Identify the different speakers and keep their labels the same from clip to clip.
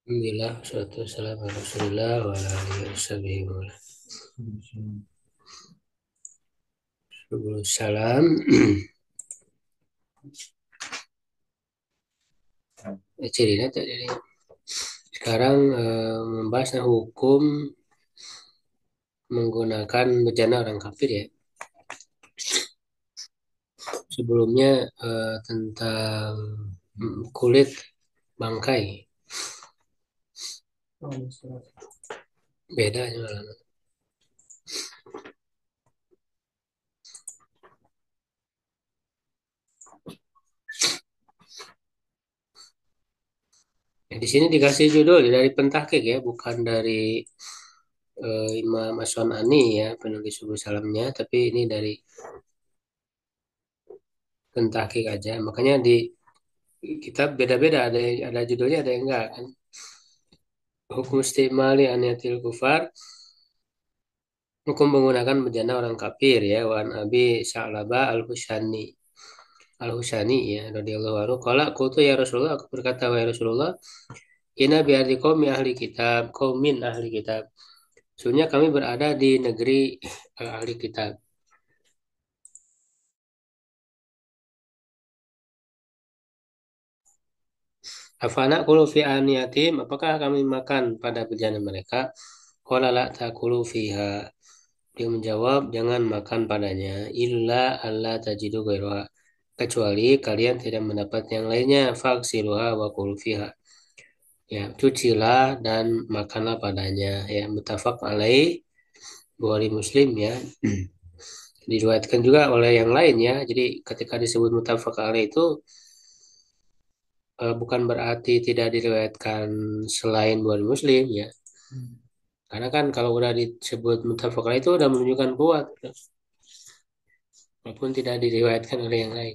Speaker 1: Alhamdulillah, wassalatu wassalamu ala Rasulillah wa ala alihi washabihi wa ala. Salam. Cerita tadi. Sekarang membahas tentang hukum menggunakan bejana orang kafir ya. Sebelumnya tentang kulit bangkai. Beda malah. Ya, di sini dikasih judul dari pentahkik ya, bukan dari Imam As-Sun'ani ya, penulis Subul Salamnya, tapi ini dari pentahkik aja. Makanya di kitab beda-beda, ada judulnya, ada yang enggak kan. Hukum istimali aniyatil kufar, hukum menggunakan bejana orang kafir ya. Wan Abi Sa'labah Al-Husaini ya radhiyallahu anhu qala qultu ya Rasulullah, aku berkata wahai Rasulullah, inna bi ardi qaumi ahli kitab, qaumin ahli kitab. Sesungguhnya kami berada di negeri ahli kitab. Afana kulu fi aniyatim, apakah kami makan pada bejana mereka? Qala la takulu fiha. Dia menjawab, jangan makan padanya, illa alla tajidu ghairuha. Kecuali kalian tidak mendapat yang lainnya, faksiluha wa kulu fiha. Ya, cucilah dan makanlah padanya. Ya, muttafaq alaih, Bukhari Muslim ya. Diriwayatkan juga oleh yang lain ya. Jadi ketika disebut muttafaq alaih itu bukan berarti tidak diriwayatkan selain Bukhari Muslim ya. Karena kan kalau udah disebut muttafaq alaih itu udah menunjukkan kuat, walaupun tidak diriwayatkan oleh yang lain.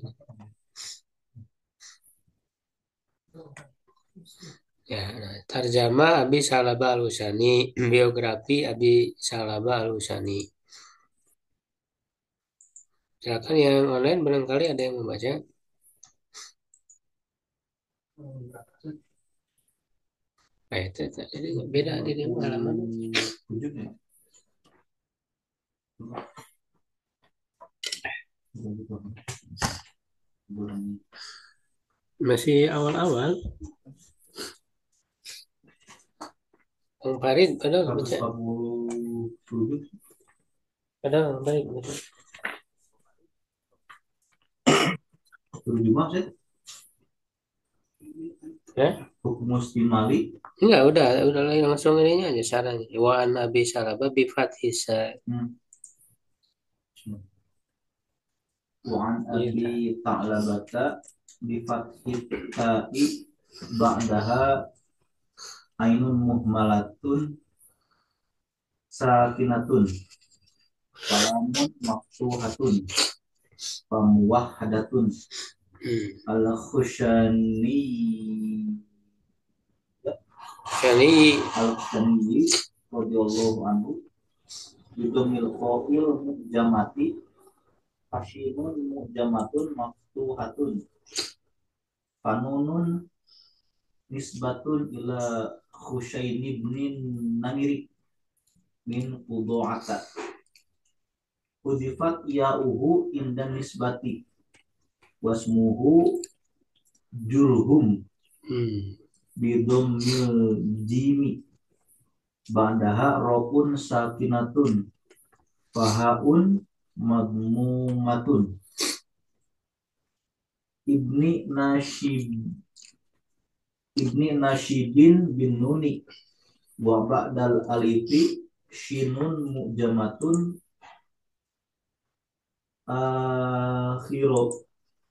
Speaker 1: Ya, nah, Tarjama Abi Salaba Al-Husani, biografi Abi Salaba Al-Husani. Silakan yang online barangkali ada yang membaca. Nah, ini beda di halaman. Masih awal-awal. Bang Farid, padahal baca. Padahal baik baca. Ya?
Speaker 2: Hukum mustimali.
Speaker 1: Enggak, udah langsung ininya aja sarannya. Wa an Abi Salaba bi fathisa.
Speaker 2: Wa an Abi Ta'labata bi fathit ta'i ba'daha ainun muhmalatun sakinatun falamun maftuhatun famuwahhadatun al-khushani
Speaker 1: Kali
Speaker 2: al-khushani radhiyallahu anhu yudumil qail jamati fashinun mujamatun maftuhatun fanunun nisbatun ila Khusyaini bin Namiri min Qudu'ata Udifat ya'uhu indan nisbati wasmuhu Jurhum bidomil jimi ba'daha rokun sakinatun fahaun madmumatun ibni Nashib ibni Nashibin bin Nuni wa ba'dal alifi shinun mujamatun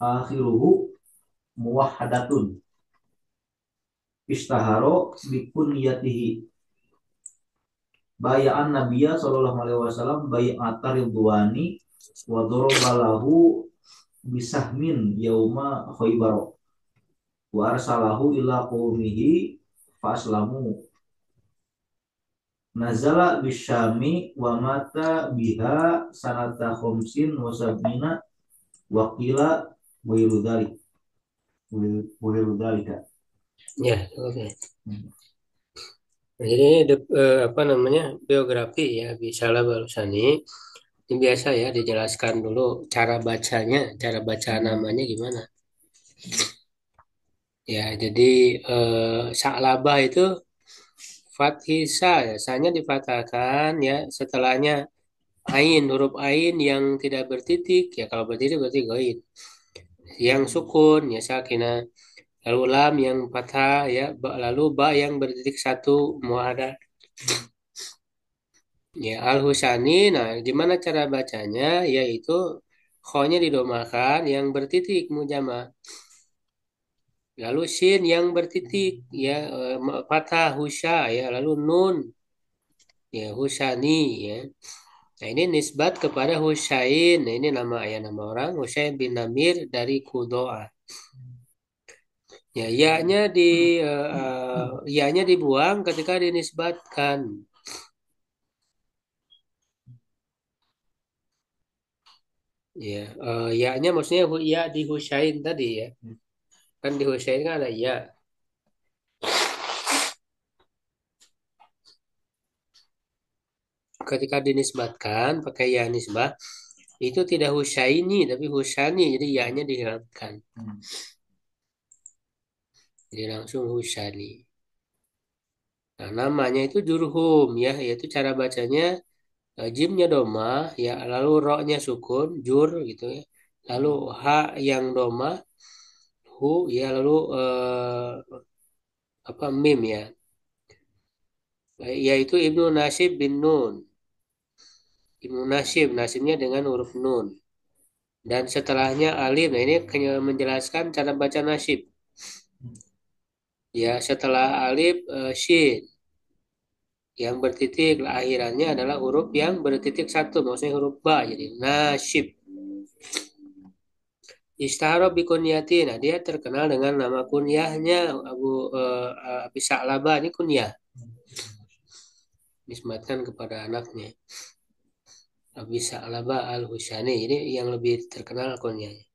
Speaker 2: akhiruhu muwahhadatun istaharo bikunyatihi bayaan Nabiya sallallahu alaihi wasallam bay'ata ridwani wa darabalahu bisahmin yauma Khaybar wa arsalahu ila qaumihi faslamu nazala bisyami wa mata biha sanata khumsin wa sab'ina wa qila wa wiru dzalika.
Speaker 1: ya, oke. Nah, jadi ini apa namanya biografi ya Bisalah Balusani. Ini biasa ya dijelaskan dulu cara bacanya, cara baca namanya gimana. Ya, jadi Sa'labah itu fathisa ya, sanya difathahkan ya setelahnya ain, huruf ain yang tidak bertitik ya kalau bertitik berarti goin. Yang sukun ya sakinah. Lalu lam yang fathah ya, lalu ba yang bertitik satu muahadah. Ya, al-husani, nah gimana cara bacanya? Yaitu kho-nya didomakan yang bertitik mujama. Lalu sin yang bertitik ya fathah husya ya, lalu nun ya husani ya. Nah, ini nisbat kepada Husain. Nah, ini nama ayah nama orang Husain bin Namir dari Kudoa. Ya, ya-nya dibuang ketika dinisbatkan. Ya, ya-nya maksudnya ya di Husain tadi ya. Kan di Husain kan ada ya. Ketika dinisbatkan pakai ya nisbah itu tidak Husaini tapi Husani. Jadi ya-nya dihilangkan. Jadi langsung Husani. Nah, namanya itu Jurhum ya, yaitu cara bacanya jimnya doma ya, lalu ro-nya sukun, jur gitu ya. Lalu ha yang doma, hu ya, lalu apa mim ya. Yaitu Ibnu Nasib bin Nun. Ibnu Nasib, nasibnya dengan huruf nun. Dan setelahnya alif. Nah, ini menjelaskan cara baca nasib. Ya, setelah alif shin yang bertitik akhirannya adalah huruf yang bertitik satu, maksudnya huruf ba. Jadi nasib. Istaharo bikunyati. Nah, dia terkenal dengan nama kunyahnya Abi Sa'labah ini kunyah. Disebutkan kepada anaknya. Abi Sa'labah Al-Husyani. Ini yang lebih terkenal kunyahnya.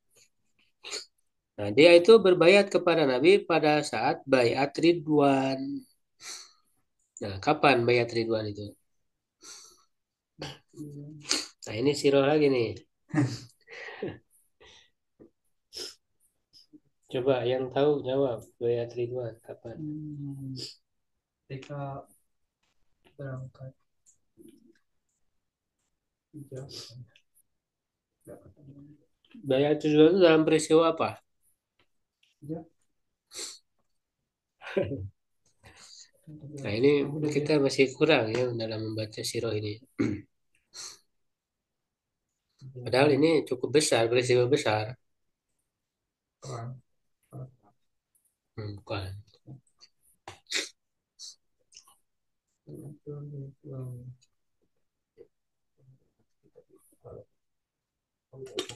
Speaker 1: Nah, dia itu berbayat kepada Nabi pada saat bayat Ridwan. Nah, kapan bayat Ridwan itu? Nah, ini sirah lagi nih. Coba yang tahu jawab bayat Ridwan kapan?
Speaker 2: Ketika berangkat
Speaker 1: Bayat Ridwan itu dalam peristiwa apa? Nah, ini kita masih kurang ya dalam membaca sirah ini. Padahal ini cukup besar, peristiwa besar. Bukan.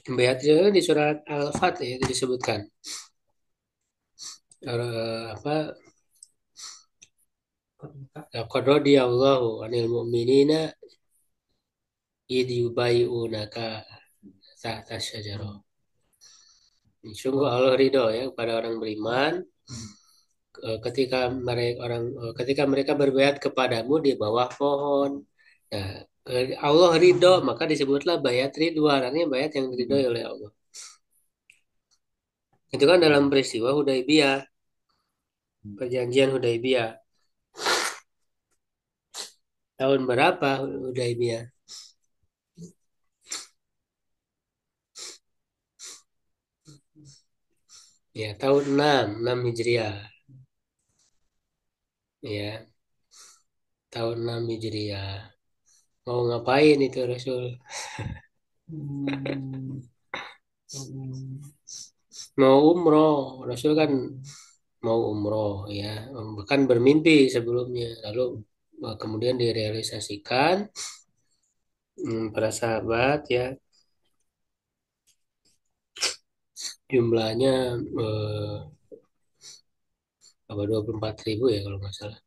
Speaker 1: Beatrice di surat Al-Fat ya itu disebutkan. Apa? Laqad radiyallahu 'anil mu'minina idh yubayyi'unaka tahta syajarah. Sungguh Allah ridho ya kepada orang beriman ketika mereka berbayat kepadamu di bawah pohon. Nah, Allah ridho maka disebutlah bayat ridwan, artinya bayat yang diridhoi oleh Allah. Itu kan dalam peristiwa Hudaybiyah, perjanjian Hudaybiyah. Tahun berapa Hudaybiyah? Ya, tahun 6 Hijriah. Ya, tahun 6 Hijriah. Mau ngapain itu Rasul? Mau umroh. Rasul kan mau umroh ya. Bahkan bermimpi sebelumnya. Lalu kemudian direalisasikan para sahabat ya jumlahnya eh, apa 24.000 ya kalau nggak salah.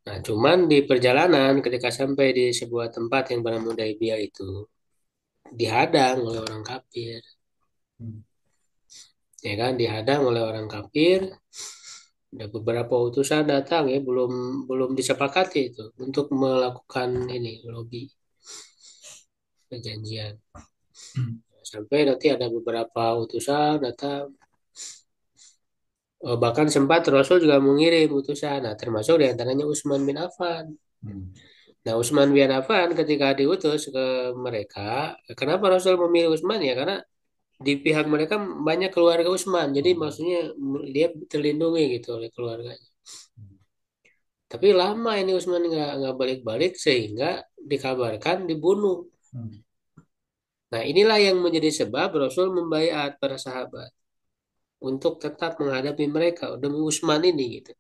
Speaker 1: Nah, cuman di perjalanan ketika sampai di sebuah tempat yang bernama Hudaybiyah itu dihadang oleh orang kafir. Ya kan, dihadang oleh orang kafir Ada beberapa utusan datang ya, belum belum disepakati itu untuk melakukan ini lobby perjanjian. Sampai nanti ada beberapa utusan datang. Bahkan sempat Rasul juga mengirim utusan, nah termasuk diantaranya Utsman bin Affan.
Speaker 2: Hmm.
Speaker 1: Nah Utsman bin Affan ketika diutus ke mereka, kenapa Rasul memilih Utsman ya? Karena di pihak mereka banyak keluarga Utsman, jadi maksudnya dia terlindungi gitu oleh keluarganya. Tapi lama ini Utsman nggak balik-balik sehingga dikabarkan dibunuh.
Speaker 2: Hmm.
Speaker 1: Nah inilah yang menjadi sebab Rasul membaiat para sahabat untuk tetap menghadapi mereka demi Utsman ini gitu.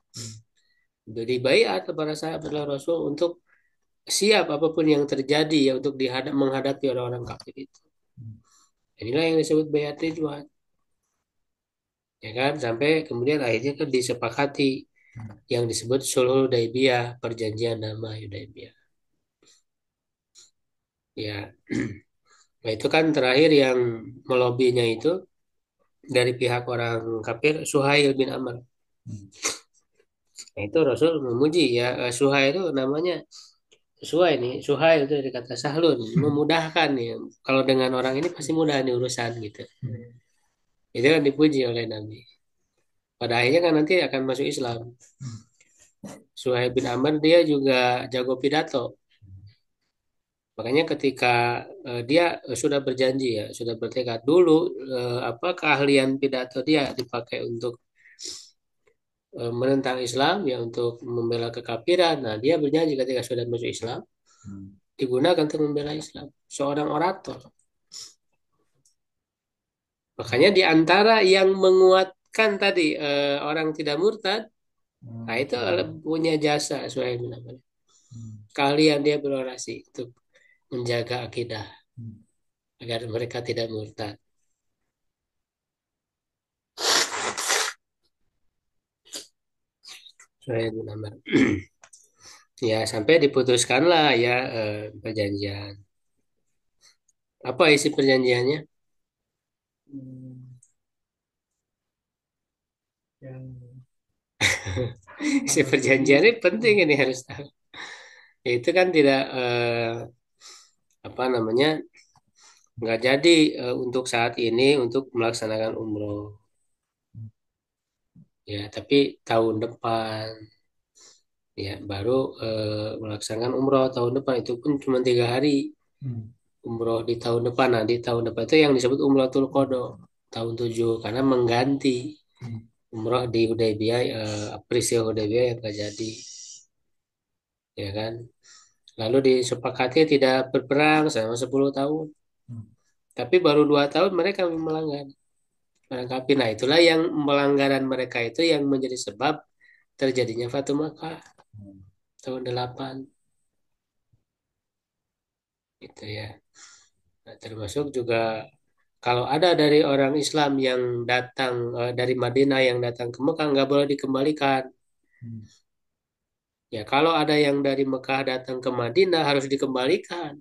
Speaker 1: Beri baiat kepada sahabat Rasul untuk siap apapun yang terjadi ya untuk menghadapi orang-orang kafir itu. Inilah yang disebut baiat ridwan, ya kan? Sampai kemudian akhirnya kan disepakati yang disebut Sulhul Hudaybiyah, perjanjian damai Hudaybiyah. Ya, nah itu kan terakhir yang melobinya itu dari pihak orang kafir Suhail bin Amr. Nah, itu Rasul memuji ya Suhail itu namanya sesuai nih. Suhail itu dari kata sahlun, memudahkan ya. Kalau dengan orang ini pasti mudah nih urusan gitu. Itu kan dipuji oleh Nabi. Pada akhirnya kan nanti akan masuk Islam. Suhail bin Amr dia juga jago pidato. Makanya ketika dia sudah berjanji ya, sudah bertekad dulu apa keahlian pidato dia dipakai untuk menentang Islam ya untuk membela kekafiran. Nah, dia berjanji ketika sudah masuk Islam digunakan untuk membela Islam. Seorang orator. Makanya di antara yang menguatkan tadi orang tidak murtad, nah itu punya jasa Suhail bin Amr. Kalian dia berorasi untuk menjaga akidah agar mereka tidak murtad. Suhail bin Amr. Ya sampai diputuskanlah ya perjanjian. Apa isi perjanjiannya? Isi perjanjian ini penting ini harus tahu. Itu kan tidak apa namanya nggak jadi untuk saat ini untuk melaksanakan umroh ya tapi tahun depan ya baru melaksanakan umroh tahun depan itu pun cuma 3 hari umroh di tahun depan. Nah di tahun depan itu yang disebut Umrohul Qadha tahun 7 karena mengganti umroh di Hudaybiyah peristiwa Hudaybiyah yang terjadi ya kan. Lalu disepakati tidak berperang selama 10 tahun. Tapi baru 2 tahun mereka melanggar. Melengkapi. Nah, itulah yang melanggaran mereka itu yang menjadi sebab terjadinya Fatu Makkah tahun 8. Gitu ya. Nah, termasuk juga kalau ada dari orang Islam yang datang dari Madinah yang datang ke Mekah nggak boleh dikembalikan. Ya, kalau ada yang dari Mekah datang ke Madinah harus dikembalikan.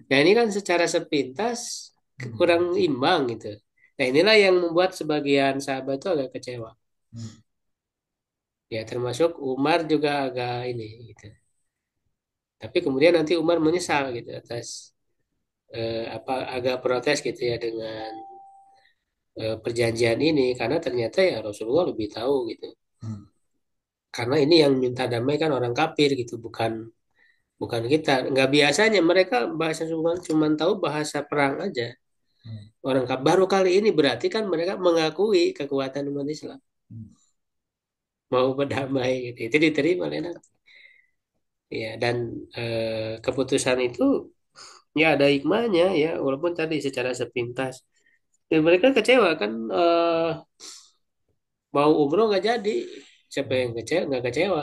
Speaker 1: Nah, ini kan secara sepintas kurang imbang gitu. Nah, inilah yang membuat sebagian sahabat itu agak kecewa. Ya, termasuk Umar juga agak ini gitu. Tapi kemudian nanti Umar menyesal gitu atas apa agak protes gitu ya dengan perjanjian ini karena ternyata ya Rasulullah lebih tahu gitu. Karena ini yang minta damai kan orang kafir gitu, bukan bukan kita. Nggak biasanya mereka bahasa cuma tahu bahasa perang aja. Orang kafir baru kali ini berarti kan mereka mengakui kekuatan umat Islam mau berdamai gitu. Itu diterima oleh Nabi. Ya dan keputusan itu ya ada hikmahnya ya walaupun tadi secara sepintas. Ya, mereka kecewa kan mau umroh nggak jadi. Siapa yang kecewa? Nggak kecewa.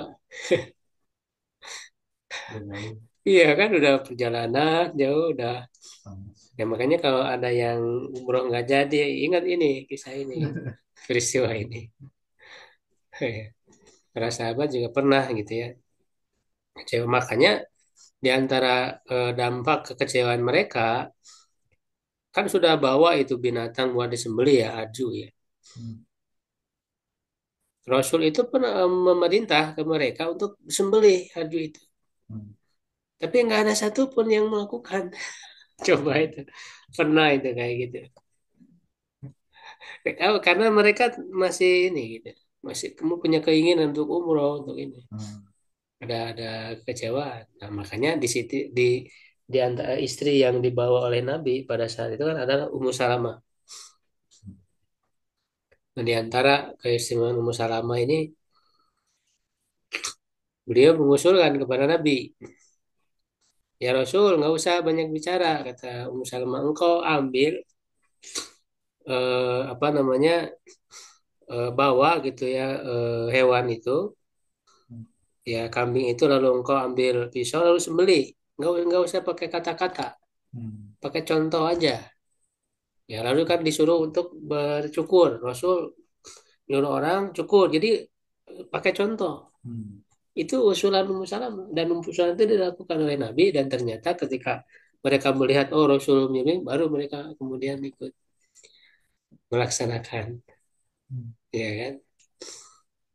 Speaker 1: Iya kan udah perjalanan jauh udah. Ya makanya kalau ada yang umroh nggak jadi, ingat ini kisah ini, peristiwa ini. Para sahabat juga pernah gitu ya. Kecewa. Makanya di antara dampak kekecewaan mereka kan sudah bawa itu binatang buat disembelih ya aju ya. Rasul itu pernah memerintah ke mereka untuk sembelih hadyu itu.
Speaker 2: Hmm.
Speaker 1: Tapi nggak ada satupun yang melakukan. Coba itu. Pernah itu kayak gitu. Karena mereka masih ini gitu. Masih kamu punya keinginan untuk umroh untuk ini.
Speaker 2: Hmm.
Speaker 1: Ada kecewaan. Nah, makanya di situ di antara istri yang dibawa oleh Nabi pada saat itu kan adalah Ummu Salamah. Nah, di antara keistimewaan Ummu Salamah ini beliau mengusulkan kepada Nabi, ya Rasul nggak usah banyak bicara kata Ummu Salamah, engkau ambil apa namanya bawa gitu ya hewan itu ya kambing itu lalu engkau ambil pisau lalu sembelih nggak usah pakai kata-kata
Speaker 2: Hmm.
Speaker 1: pakai contoh aja ya lalu kan disuruh untuk bercukur Rasul nyuruh orang cukur jadi pakai contoh
Speaker 2: Hmm.
Speaker 1: itu usulan Ummu Salamah dan usulan itu dilakukan oleh Nabi dan ternyata ketika mereka melihat oh Rasul mimpin baru mereka kemudian ikut melaksanakan
Speaker 2: Hmm.
Speaker 1: ya kan.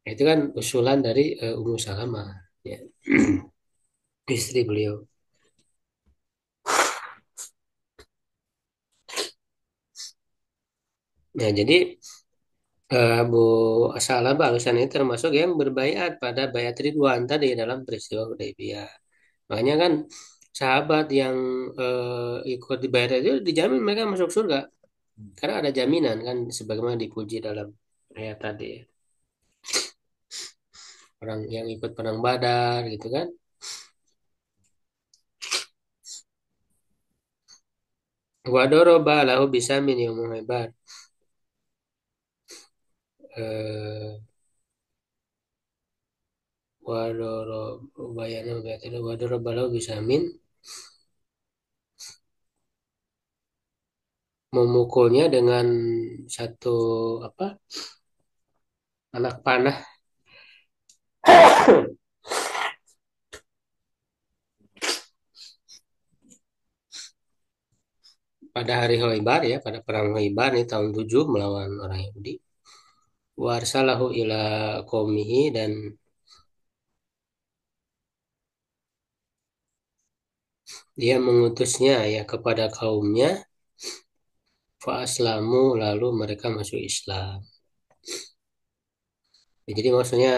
Speaker 1: Nah, itu kan usulan dari Ummu Salamah ya istri beliau. Nah, jadi Abu Salamah barusan itu termasuk yang berbaiat pada bayat Ridwan tadi dalam peristiwa Hudaybiyah. Makanya kan sahabat yang ikut di bayat itu dijamin mereka masuk surga karena ada jaminan kan sebagaimana dipuji dalam ayat tadi ya. Orang yang ikut perang Badar gitu kan. Wadoroba lahu bisamin yang hebat. Eh, Wadoroba wadoroba lahu bisamin memukulnya dengan satu apa anak panah pada hari Khaybar ya pada perang Khaybar nih tahun 7 melawan orang Yahudi warsalahu ila qaumihi dan dia mengutusnya ya kepada kaumnya fa aslamu lalu mereka masuk Islam. Ya, jadi maksudnya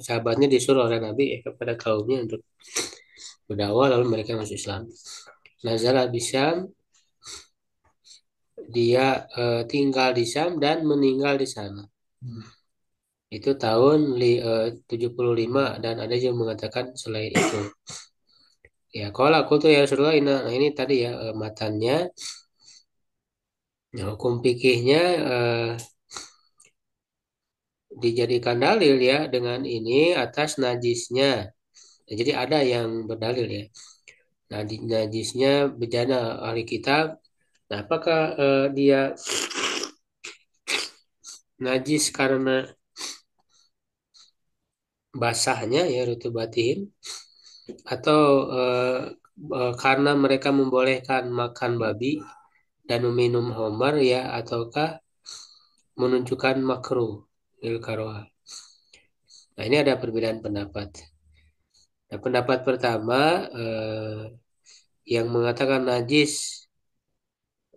Speaker 1: sahabatnya disuruh oleh Nabi kepada kaumnya untuk berdakwah lalu mereka masuk Islam. Nazala di Syam, dia tinggal di Syam dan meninggal di sana.
Speaker 2: Hmm.
Speaker 1: Itu tahun 75 dan ada yang mengatakan selain itu. Ya, kalau aku tuh ya Rasulullah, nah ini tadi ya matannya, nah, hukum fikihnya dijadikan dalil ya dengan ini atas najisnya. Nah, jadi ada yang berdalil ya. Nah, najisnya bejana ahli kitab. Nah, apakah dia najis karena basahnya ya rutubatin atau karena mereka membolehkan makan babi dan meminum homer ya ataukah menunjukkan makruh lil karoha. Nah, ini ada perbedaan pendapat. Nah, pendapat pertama yang mengatakan najis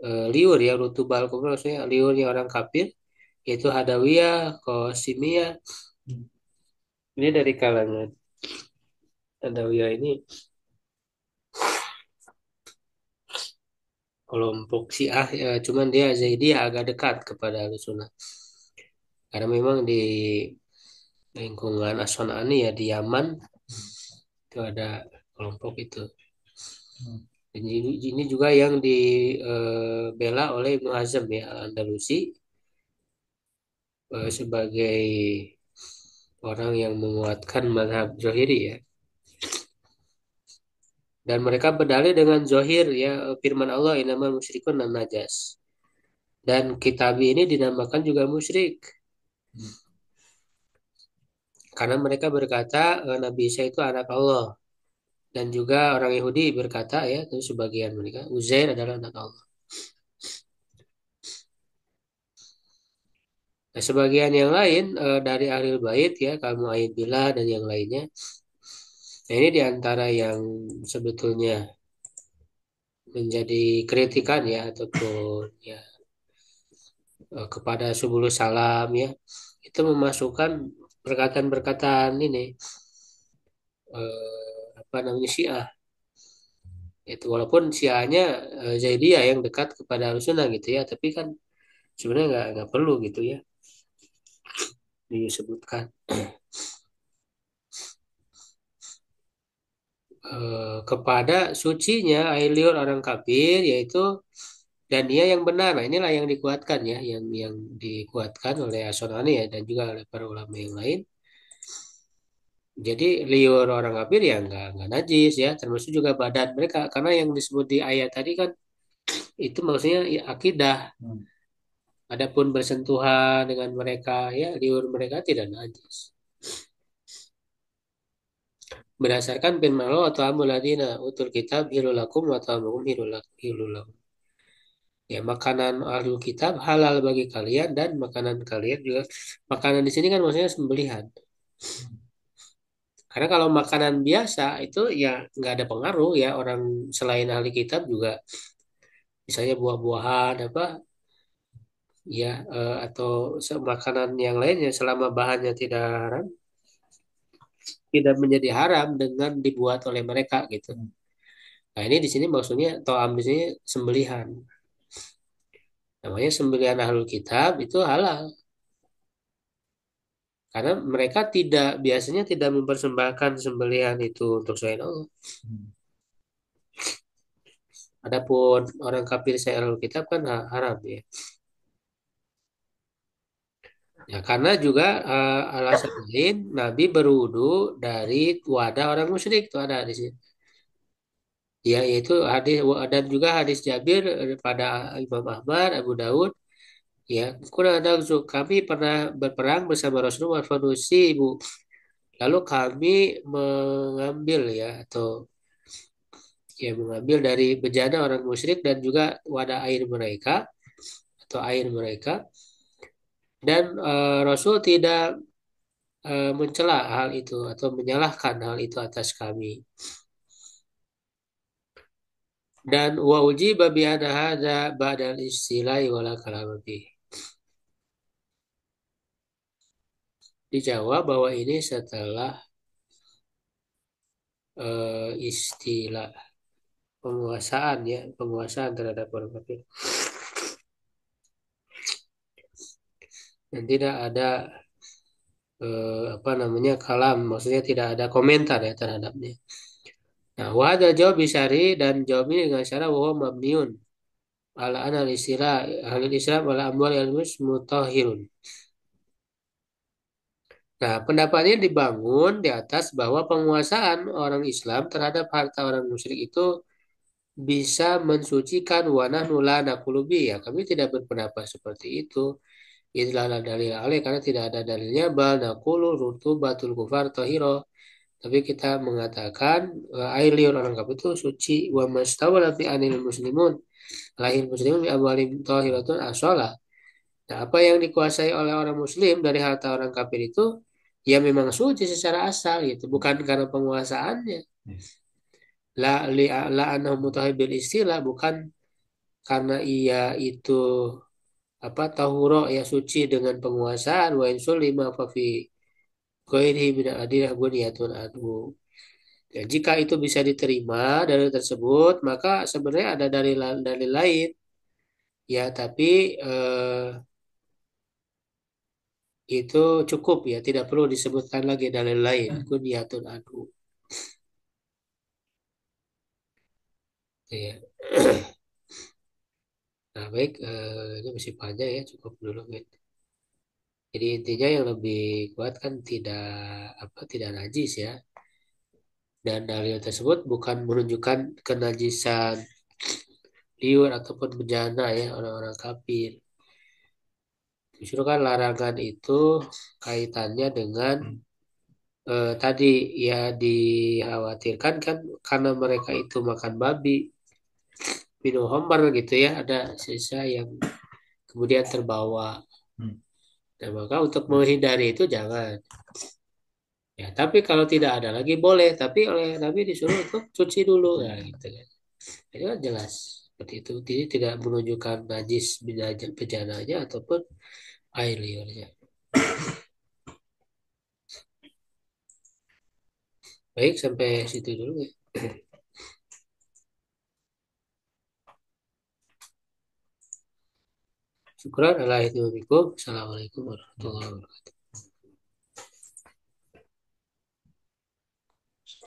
Speaker 1: liur ya rutubal kubur maksudnya liurnya orang kafir yaitu Hadawiyah, Qasimiyah. Ini dari kalangan Hadawiyah ini kelompok Syiah cuman dia Zaidiyah agak dekat kepada Ahlussunnah. Karena memang di lingkungan As-San'ani ya di Yaman itu ada kelompok itu.
Speaker 2: Hmm.
Speaker 1: Ini juga yang dibela oleh Ibnu Hazm ya Andalusi sebagai orang yang menguatkan mazhab Zohiri ya. Dan mereka berdalil dengan Zohir ya firman Allah innamal musyrikun dan najas. Dan kitabi ini dinamakan juga musyrik.
Speaker 2: Hmm.
Speaker 1: Karena mereka berkata Nabi Isa itu anak Allah. Dan juga orang Yahudi berkata ya, itu sebagian mereka, Uzair adalah anak Allah. Nah, sebagian yang lain dari ahli bait ya, kamu Aid Billah dan yang lainnya. Nah, ini diantara yang sebetulnya menjadi kritikan ya ataupun ya kepada Subulus Salam ya, itu memasukkan perkataan-perkataan ini apa namanya Syiah. Itu walaupun Syiahnya Zaidiyah yang dekat kepada Ahlussunnah gitu ya, tapi kan sebenarnya nggak perlu gitu ya disebutkan. Kepada sucinya air liur orang kafir yaitu dan dia yang benar. Nah, inilah yang dikuatkan ya, yang dikuatkan oleh As-Sunani ya dan juga oleh para ulama yang lain. Jadi liur orang kafir ya nggak najis ya, termasuk juga badan mereka karena yang disebut di ayat tadi kan itu maksudnya ya, akidah.
Speaker 2: Hmm.
Speaker 1: Adapun bersentuhan dengan mereka ya liur mereka tidak najis. Berdasarkan firman Allah atau amuladina utul kitab hilulakum wa ta'amukum hilulakum. Ya, makanan ahlul kitab halal bagi kalian dan makanan kalian juga. Makanan di sini kan maksudnya sembelihan. Karena kalau makanan biasa itu ya nggak ada pengaruh ya orang selain ahli kitab juga misalnya buah-buahan apa ya atau makanan yang lainnya selama bahannya tidak haram tidak menjadi haram dengan dibuat oleh mereka gitu. Nah ini di sini maksudnya to'am di sini sembelihan. Namanya sembelihan ahlul kitab itu halal. Karena mereka tidak biasanya tidak mempersembahkan sembelihan itu untuk selain Allah. Adapun orang kafir saya Ahlul Kitab kan haram ya. Ya karena juga alasan lain Nabi berwudu dari wadah orang musyrik itu ada di sini. Ya yaitu hadis dan juga hadis Jabir pada Imam Ahmad, Abu Daud. Ya, kurang ada kami pernah berperang bersama Rasulullah Fanusi Ibu. Lalu kami mengambil ya atau ya mengambil dari bejana orang musyrik dan juga wadah air mereka atau air mereka dan Rasul tidak mencela hal itu atau menyalahkan hal itu atas kami dan wa ujiba bi anna hadza ba'dal istilai wala kalama fih. Dijawab bahwa ini setelah istilah penguasaan ya penguasaan terhadap orang kafir dan tidak ada apa namanya kalam maksudnya tidak ada komentar ya terhadapnya. Nah, wa ada jawab bisari dan jawab ini dengan syarat bahwa mabniun ala anal istilah halil islam ala amwal ilmus mutahhirun. Nah, pendapatnya dibangun di atas bahwa penguasaan orang Islam terhadap harta orang musyrik itu bisa mensucikan wanah nula nakulubi ya. Kami tidak berpendapat seperti itu. Itulah dalil alaih karena tidak ada dalilnya bal nakulu rutubatul kufar tohiro. Tapi kita mengatakan air liur orang kafir itu suci wa mastawala fi anil muslimun lahir muslimun bi amwalim tahiratun asola. Nah, apa yang dikuasai oleh orang muslim dari harta orang kafir itu ya memang suci secara asal gitu, bukan karena penguasaannya. La anahu mutahibil istilah bukan karena ia itu apa tahuro ya suci dengan penguasaan wa insul lima fa fi ghairihi min adilah buniyatun adu. Ya, jika itu bisa diterima dari tersebut, maka sebenarnya ada dalil lain. Ya, tapi itu cukup ya, tidak perlu disebutkan lagi dalil lain. Kunyatun adu. Ya. Nah, baik, ini masih panjang ya, cukup dulu. Baik. Jadi intinya yang lebih kuat kan tidak najis ya. Dan dalil tersebut bukan menunjukkan kenajisan liur ataupun bejana ya orang-orang kafir. Justru kan larangan itu kaitannya dengan tadi ya dikhawatirkan kan karena mereka itu makan babi, minum homer gitu ya, ada sisa yang kemudian terbawa. Nah, maka untuk menghindari itu jangan. Ya, tapi kalau tidak ada lagi boleh, tapi oleh Nabi disuruh untuk cuci dulu, ya gitu kan. Itu kan jelas seperti itu. Jadi tidak menunjukkan najis bejananya ataupun air liurnya. Baik, sampai situ dulu ya. Syukran. Assalamualaikum warahmatullahi wabarakatuh.